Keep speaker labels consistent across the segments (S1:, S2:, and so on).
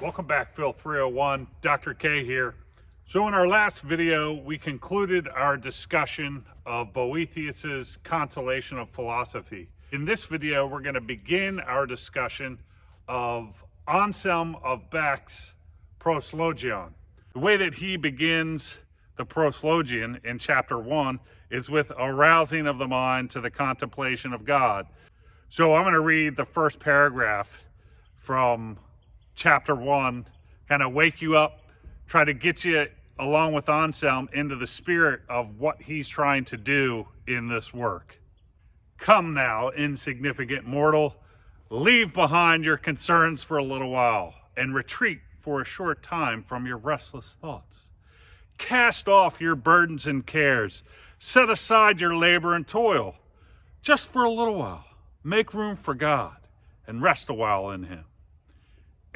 S1: Welcome back, Phil 301, Dr. K here. So in our last video, we concluded our discussion of Boethius's Consolation of Philosophy. In this video, we're going to begin our discussion of Anselm of Becke's Proslogion. The way that he begins the Proslogion in chapter 1 is with arousing of the mind to the contemplation of God. So I'm going to read the first paragraph from chapter 1, kind of wake you up, try to get you, along with Anselm, into the spirit of what he's trying to do in this work. Come now, insignificant mortal, leave behind your concerns for a little while, and retreat for a short time from your restless thoughts. Cast off your burdens and cares, set aside your labor and toil, just for a little while. Make room for God, and rest a while in him.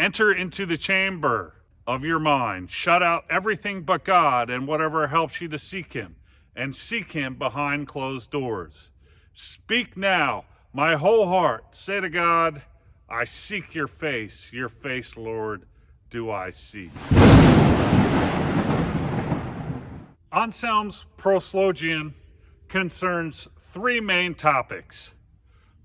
S1: Enter into the chamber of your mind, shut out everything but God and whatever helps you to seek him, and seek him behind closed doors. Speak now, my whole heart, say to God, I seek your face, Lord, do I seek. Anselm's Proslogion concerns three main topics.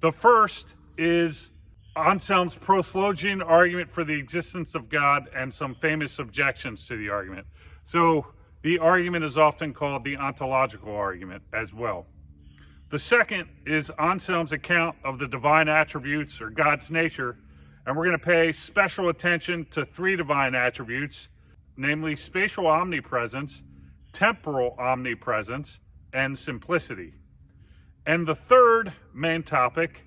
S1: The first is Anselm's Proslogion argument for the existence of God and some famous objections to the argument. So the argument is often called the ontological argument as well. The second is Anselm's account of the divine attributes or God's nature, and we're going to pay special attention to three divine attributes, namely spatial omnipresence, temporal omnipresence, and simplicity. And the third main topic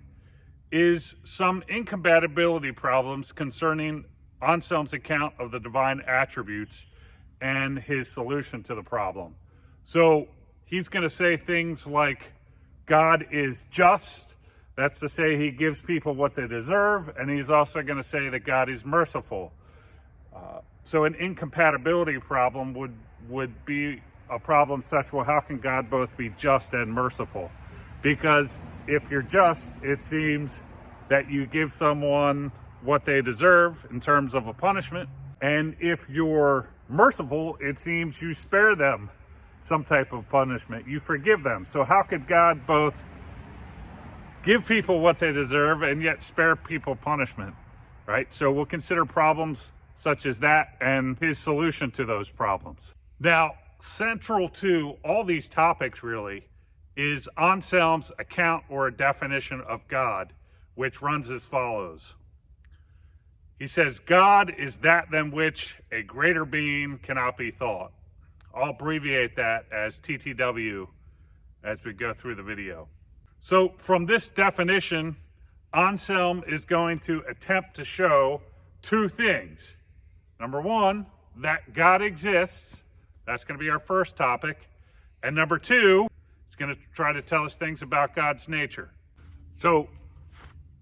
S1: is some incompatibility problems concerning Anselm's account of the divine attributes and his solution to the problem. So he's going to say things like God is just, that's to say he gives people what they deserve, and he's also going to say that God is merciful. So an incompatibility problem would be a problem such, well, how can God both be just and merciful? Because if you're just, it seems that you give someone what they deserve in terms of a punishment. And if you're merciful, it seems you spare them some type of punishment. You forgive them. So how could God both give people what they deserve and yet spare people punishment, right? So we'll consider problems such as that and his solution to those problems. Now, central to all these topics really is Anselm's account or definition of God, which runs as follows. He says, God is that than which a greater being cannot be thought. I'll abbreviate that as TTW as we go through the video. So from this definition, Anselm is going to attempt to show two things. Number one, that God exists. That's going to be our first topic. And number two, it's going to try to tell us things about God's nature. So,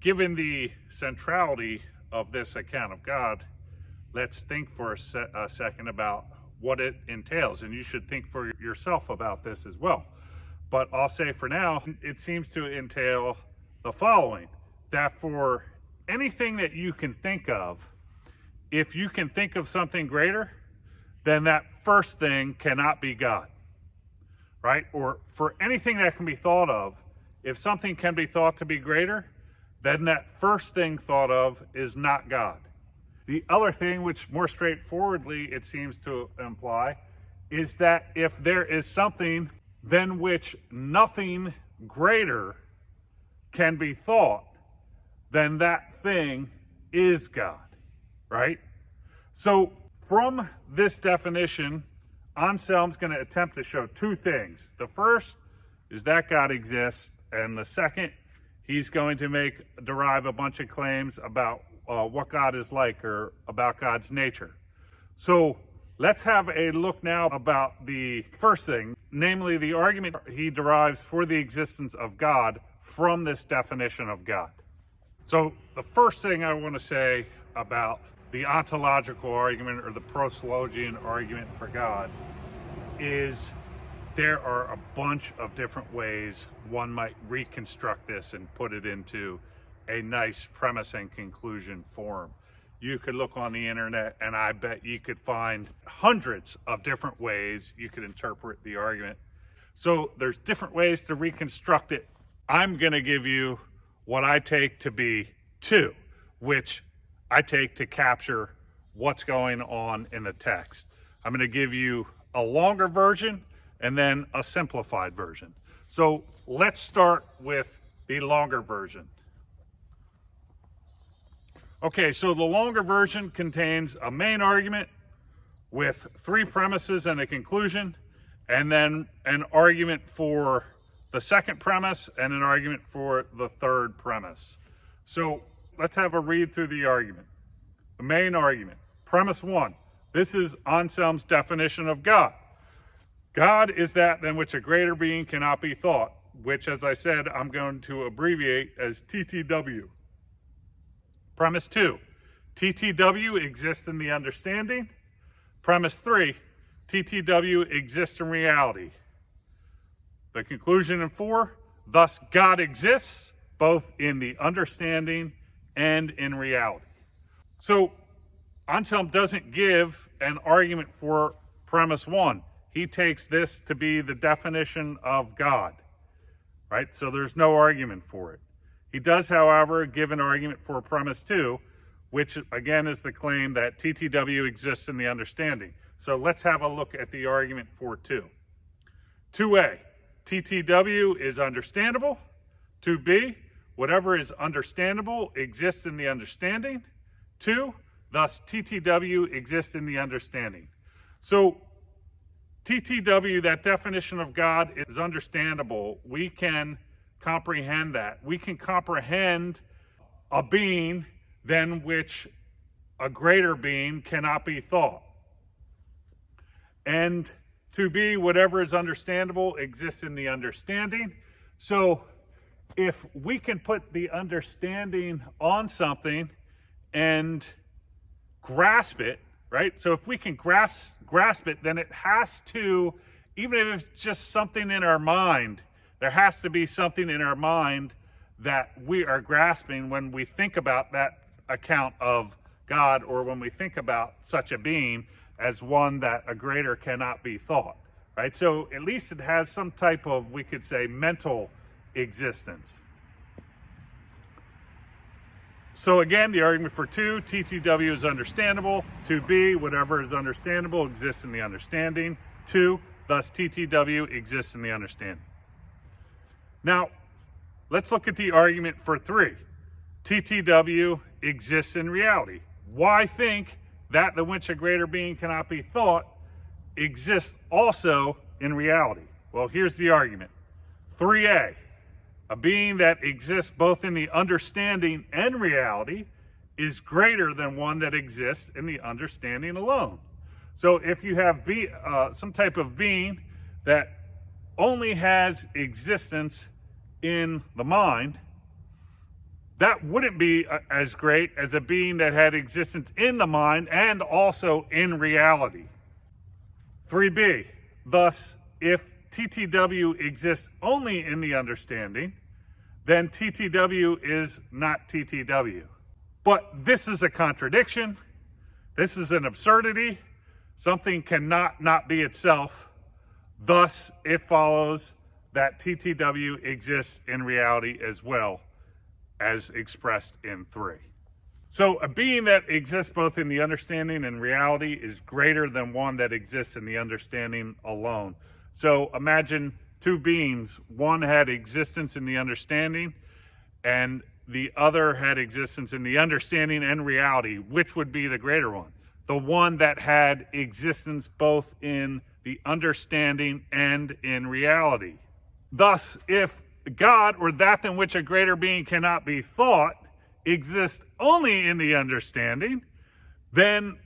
S1: given the centrality of this account of God, let's think for a second about what it entails. And you should think for yourself about this as well. But I'll say for now, it seems to entail the following. That for anything that you can think of, if you can think of something greater, then that first thing cannot be God. Right? Or for anything that can be thought of, if something can be thought to be greater, then that first thing thought of is not God. The other thing, which more straightforwardly it seems to imply, is that if there is something than which nothing greater can be thought, then that thing is God. Right? So from this definition, Anselm's going to attempt to show two things. The first is that God exists, and the second, he's going to derive a bunch of claims about what God is like or about God's nature. So let's have a look now about the first thing, namely the argument he derives for the existence of God from this definition of God. So the first thing I want to say about the ontological argument or the Proslogian argument for God is there are a bunch of different ways one might reconstruct this and put it into a nice premise and conclusion form. you could look on the internet and I bet you could find hundreds of different ways you could interpret the argument. So there's different ways to reconstruct it. I'm going to give you what I take to be 2, which I take to capture what's going on in the text. I'm going to give you a longer version and then a simplified version. So let's start with the longer version. Okay, so the longer version contains a main argument with 3 premises and a conclusion, and then an argument for the second premise and an argument for the third premise. So let's have a read through the argument. The main argument, premise 1. This is Anselm's definition of God. God is that than which a greater being cannot be thought, which, as I said, I'm going to abbreviate as TTW. Premise 2, TTW exists in the understanding. Premise 3, TTW exists in reality. The conclusion in 4, thus God exists both in the understanding and in reality. So Anselm doesn't give an argument for premise 1. He takes this to be the definition of God, right? So there's no argument for it. He does, however, give an argument for premise 2, which again is the claim that TTW exists in the understanding. So let's have a look at the argument for 2. 2a, TTW is understandable. 2b, whatever is understandable exists in the understanding. 2, thus TTW exists in the understanding. So TTW, that definition of God, is understandable. We can comprehend that. We can comprehend a being than which a greater being cannot be thought. And to be, whatever is understandable exists in the understanding. So if we can put the understanding on something and grasp it, right? So if we can grasp it, then it has to, even if it's just something in our mind, there has to be something in our mind that we are grasping when we think about that account of God, or when we think about such a being as one that a greater cannot be thought, right? So at least it has some type of, we could say, mental existence. So again, the argument for 2, TTW is understandable. 2b, whatever is understandable exists in the understanding. 2, thus TTW exists in the understanding. Now, let's look at the argument for 3. TTW exists in reality. Why think that than which a greater being cannot be thought exists also in reality? Well, here's the argument. 3a, a being that exists both in the understanding and reality is greater than one that exists in the understanding alone. So if you have some type of being that only has existence in the mind, that wouldn't be as great as a being that had existence in the mind and also in reality. 3b, thus, if TTW exists only in the understanding, then TTW is not TTW. But this is a contradiction. This is an absurdity. Something cannot not be itself. Thus, it follows that TTW exists in reality as well, as expressed in 3. So a being that exists both in the understanding and reality is greater than one that exists in the understanding alone. So imagine 2 beings. One had existence in the understanding, and the other had existence in the understanding and reality. Which would be the greater one? The one that had existence both in the understanding and in reality. Thus, if God, or that than which a greater being cannot be thought, exists only in the understanding, then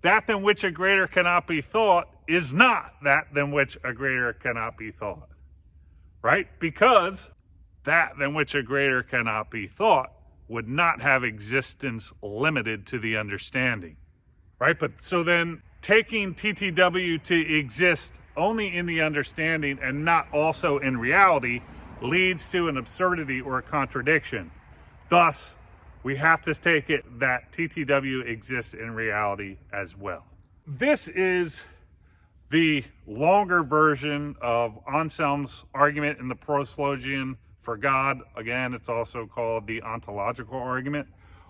S1: that than which a greater cannot be thought is not that than which a greater cannot be thought, right? Because that than which a greater cannot be thought would not have existence limited to the understanding, right? But so then taking TTW to exist only in the understanding and not also in reality leads to an absurdity or a contradiction. Thus, we have to take it that TTW exists in reality as well. This is the longer version of Anselm's argument in the Proslogion for God. Again, it's also called the ontological argument.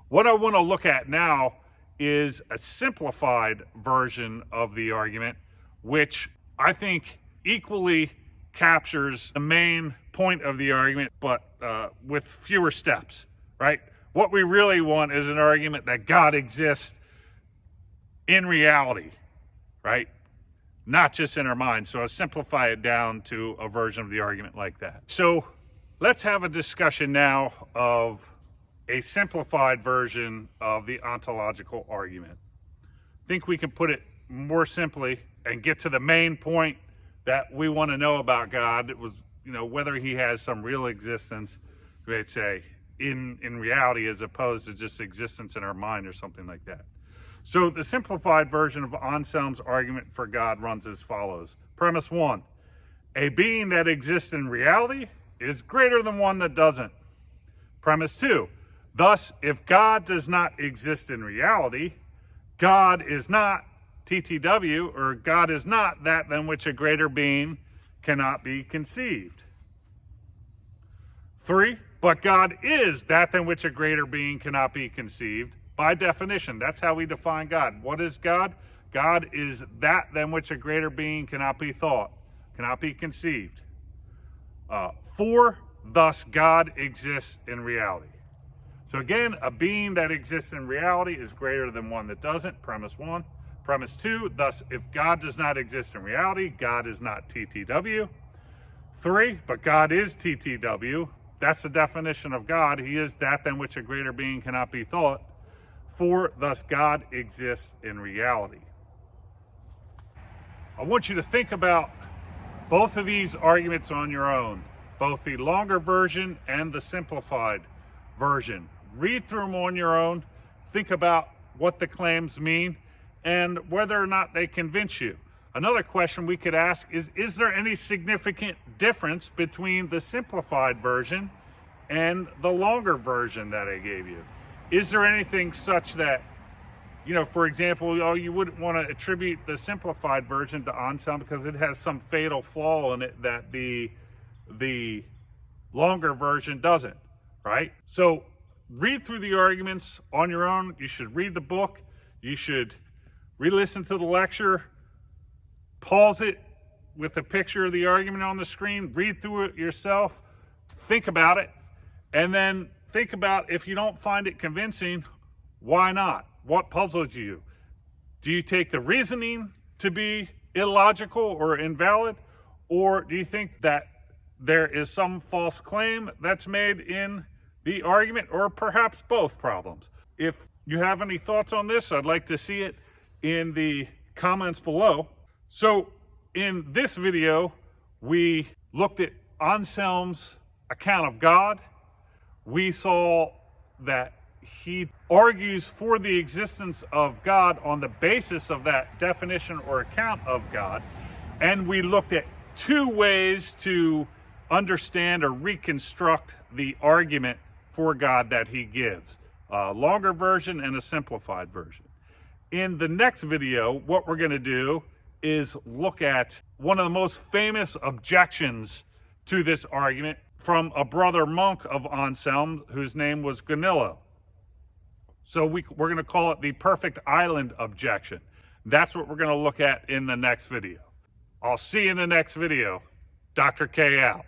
S1: What I want to look at now is a simplified version of the argument, which I think equally captures the main point of the argument, but with fewer steps, right? What we really want is an argument that God exists in reality, right? Not just in our mind. So I'll simplify it down to a version of the argument like that. So let's have a discussion now of a simplified version of the ontological argument. I think we can put it more simply and get to the main point that we want to know about God. It was, whether he has some real existence, we'd say, in reality, as opposed to just existence in our mind or something like that. So the simplified version of Anselm's argument for God runs as follows. Premise 1, a being that exists in reality is greater than one that doesn't. Premise 2, thus, if God does not exist in reality, God is not TTW, or God is not that than which a greater being cannot be conceived. 3, but God is that than which a greater being cannot be conceived. By definition, that's how we define God. What is God? God is that than which a greater being cannot be thought, cannot be conceived. 4, thus God exists in reality. So again, a being that exists in reality is greater than one that doesn't. Premise 1. Premise 2, thus if God does not exist in reality, God is not TTW. 3, but God is TTW. That's the definition of God. He is that than which a greater being cannot be thought. 4, thus God exists in reality. I want you to think about both of these arguments on your own, both the longer version and the simplified version. Read through them on your own, think about what the claims mean, and whether or not they convince you. Another question we could ask is there any significant difference between the simplified version and the longer version that I gave you? Is there anything such that, for example, you wouldn't want to attribute the simplified version to Anselm because it has some fatal flaw in it that the longer version doesn't, right? So read through the arguments on your own. You should read the book. You should re-listen to the lecture, pause it with a picture of the argument on the screen, read through it yourself, think about it, and then think about if you don't find it convincing, why not? What puzzles you? Do you take the reasoning to be illogical or invalid? Or do you think that there is some false claim that's made in the argument, or perhaps both problems? If you have any thoughts on this, I'd like to see it in the comments below. So in this video, we looked at Anselm's account of God. We saw that he argues for the existence of God on the basis of that definition or account of God. And we looked at 2 ways to understand or reconstruct the argument for God that he gives. A longer version and a simplified version. In the next video, what we're going to do is look at one of the most famous objections to this argument from a brother monk of Anselm, whose name was Gunillo. So we're going to call it the perfect island objection. That's what we're going to look at in the next video. I'll see you in the next video. Dr. K out.